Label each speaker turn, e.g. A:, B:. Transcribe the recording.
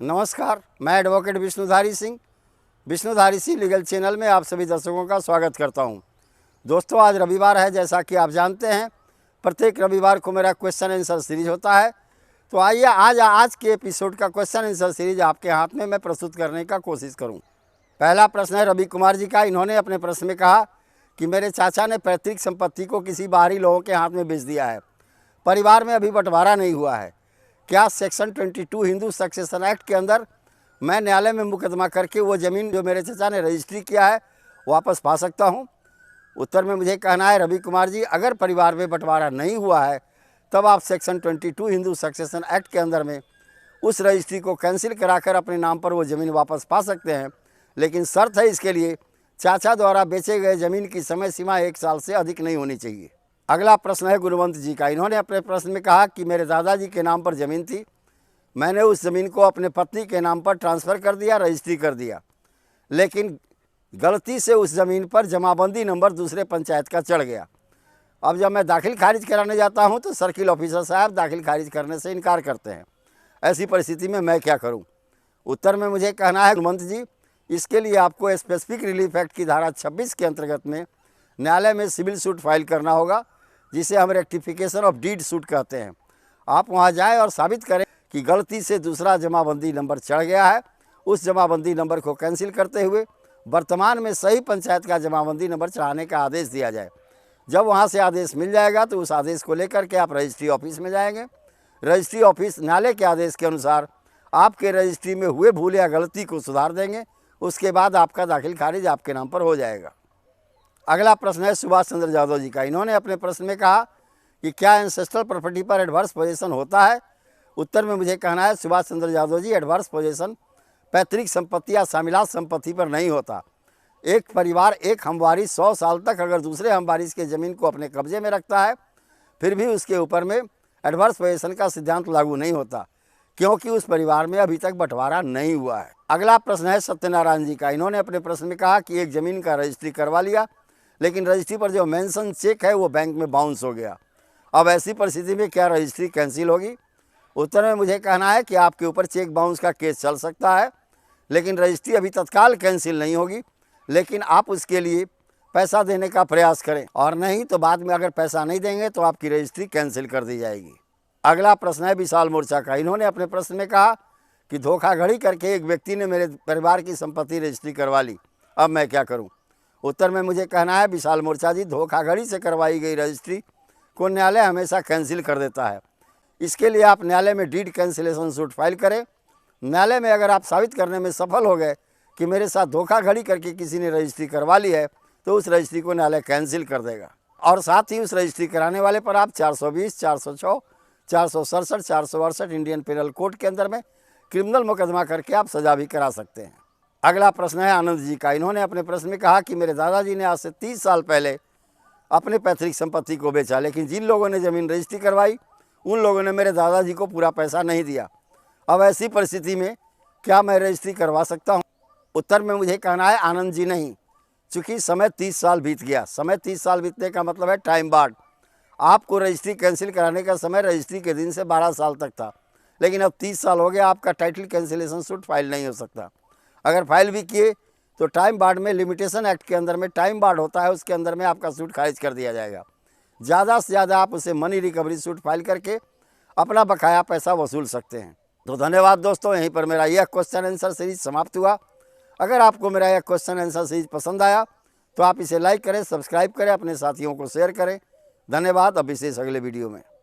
A: नमस्कार, मैं advocate Vishnudhari Singh Vishnudhari Singh legal channel में आप सभी दर्शकों का स्वागत करता हूं। दोस्तों, आज रविवार है। जैसा कि आप जानते हैं, प्रत्येक रविवार को मेरा क्वेश्चन आंसर सीरीज होता है। तो आइए आज के एपिसोड का क्वेश्चन आंसर सीरीज आपके हाथ में मैं प्रस्तुत करने का कोशिश करूं। पहला प्रश्न है रवि कुमार जी का। इन्होंने अपने प्रश्न में कहा कि मेरे चाचा ने पैतृक संपत्ति को किसी बाहरी लोगों के हाथ में बेच दिया है। परिवार में अभी बंटवारा नहीं हुआ है। क्या सेक्शन 22 हिंदू सक्सेशन एक्ट के अंदर मैं न्यायालय में मुकदमा करके वो ज़मीन जो मेरे चाचा ने रजिस्ट्री किया है वापस पा सकता हूँ? उत्तर में मुझे कहना है, रवि कुमार जी, अगर परिवार में बंटवारा नहीं हुआ है तब आप सेक्शन 22 हिंदू सक्सेशन एक्ट के अंदर में उस रजिस्ट्री को कैंसिल कराकर अपने नाम पर वो ज़मीन वापस पा सकते हैं। लेकिन शर्त है, इसके लिए चाचा द्वारा बेचे गए ज़मीन की समय सीमा 1 साल से अधिक नहीं होनी चाहिए। अगला प्रश्न है गुणवंत जी का। इन्होंने अपने प्रश्न में कहा कि मेरे दादाजी के नाम पर ज़मीन थी। मैंने उस ज़मीन को अपने पत्नी के नाम पर ट्रांसफ़र कर दिया, रजिस्ट्री कर दिया, लेकिन गलती से उस ज़मीन पर जमाबंदी नंबर दूसरे पंचायत का चढ़ गया। अब जब मैं दाखिल खारिज कराने जाता हूं तो सर्किल ऑफिसर साहब दाखिल खारिज करने से इनकार करते हैं। ऐसी परिस्थिति में मैं क्या करूं? उत्तर में मुझे कहना है, गुणवंत जी, इसके लिए आपको स्पेसिफिक रिलीफ एक्ट की धारा 26 के अंतर्गत में न्यायालय में सिविल सूट फाइल करना होगा, जिसे हम रेक्टिफिकेशन ऑफ डीड सूट कहते हैं। आप वहां जाएं और साबित करें कि गलती से दूसरा जमाबंदी नंबर चढ़ गया है। उस जमाबंदी नंबर को कैंसिल करते हुए वर्तमान में सही पंचायत का जमाबंदी नंबर चढ़ाने का आदेश दिया जाए। जब वहां से आदेश मिल जाएगा तो उस आदेश को लेकर के आप रजिस्ट्री ऑफिस में जाएंगे। रजिस्ट्री ऑफिस न्यायालय के आदेश के अनुसार आपके रजिस्ट्री में हुए भूल या गलती को सुधार देंगे। उसके बाद आपका दाखिल खारिज आपके नाम पर हो जाएगा। अगला प्रश्न है सुभाष चंद्र यादव जी का। इन्होंने अपने प्रश्न में कहा कि क्या एंसेस्ट्रल प्रॉपर्टी पर एडवर्स पोजीशन होता है? उत्तर में मुझे कहना है, सुभाष चंद्र यादव जी, एडवर्स पोजीशन पैतृक संपत्ति या शामिलात संपत्ति पर नहीं होता। एक परिवार, एक हमवारिस 100 साल तक अगर दूसरे हमवारिस के ज़मीन को अपने कब्जे में रखता है, फिर भी उसके ऊपर में एडवर्स पोजीशन का सिद्धांत लागू नहीं होता, क्योंकि उस परिवार में अभी तक बंटवारा नहीं हुआ है। अगला प्रश्न है सत्यनारायण जी का। इन्होंने अपने प्रश्न में कहा कि एक ज़मीन का रजिस्ट्री करवा लिया, लेकिन रजिस्ट्री पर जो मेंशन चेक है वो बैंक में बाउंस हो गया। अब ऐसी परिस्थिति में क्या रजिस्ट्री कैंसिल होगी? उत्तर में मुझे कहना है कि आपके ऊपर चेक बाउंस का केस चल सकता है, लेकिन रजिस्ट्री अभी तत्काल कैंसिल नहीं होगी। लेकिन आप उसके लिए पैसा देने का प्रयास करें, और नहीं तो बाद में अगर पैसा नहीं देंगे तो आपकी रजिस्ट्री कैंसिल कर दी जाएगी। अगला प्रश्न है विशाल मोर्चा का। इन्होंने अपने प्रश्न में कहा कि धोखाधड़ी करके एक व्यक्ति ने मेरे परिवार की संपत्ति रजिस्ट्री करवा ली, अब मैं क्या करूं? उत्तर में मुझे कहना है, विशाल मोर्चा जी, धोखाधड़ी से करवाई गई रजिस्ट्री को न्यायालय हमेशा कैंसिल कर देता है। इसके लिए आप न्यायालय में डीड कैंसिलेशन सूट फाइल करें। न्यायालय में अगर आप साबित करने में सफल हो गए कि मेरे साथ धोखाधड़ी करके किसी ने रजिस्ट्री करवा ली है, तो उस रजिस्ट्री को न्यायालय कैंसिल कर देगा, और साथ ही उस रजिस्ट्री कराने वाले पर आप 420, 406, 467, 468 इंडियन पेनल कोड के अंदर में क्रिमिनल मुकदमा करके आप सजा भी करा सकते हैं। अगला प्रश्न है आनंद जी का। इन्होंने अपने प्रश्न में कहा कि मेरे दादाजी ने आज से 30 साल पहले अपने पैतृक संपत्ति को बेचा, लेकिन जिन लोगों ने ज़मीन रजिस्ट्री करवाई उन लोगों ने मेरे दादाजी को पूरा पैसा नहीं दिया। अब ऐसी परिस्थिति में क्या मैं रजिस्ट्री करवा सकता हूं? उत्तर में मुझे कहना है, आनंद जी, नहीं, चूँकि समय 30 साल बीत गया। समय 30 साल बीतने का मतलब है टाइम बार्ड। आपको रजिस्ट्री कैंसिल कराने का समय रजिस्ट्री के दिन से 12 साल तक था, लेकिन अब 30 साल हो गया, आपका टाइटल कैंसिलेशन सूट फाइल नहीं हो सकता। अगर फाइल भी किए तो टाइम बार्ड में, लिमिटेशन एक्ट के अंदर में टाइम बार्ड होता है, उसके अंदर में आपका सूट खारिज कर दिया जाएगा। ज़्यादा से ज़्यादा आप उसे मनी रिकवरी सूट फाइल करके अपना बकाया पैसा वसूल सकते हैं। तो धन्यवाद दोस्तों, यहीं पर मेरा यह क्वेश्चन आंसर सीरीज समाप्त हुआ। अगर आपको मेरा यह क्वेश्चन आंसर सीरीज पसंद आया तो आप इसे लाइक करें, सब्सक्राइब करें, अपने साथियों को शेयर करें। धन्यवाद। अब विशेष अगले वीडियो में।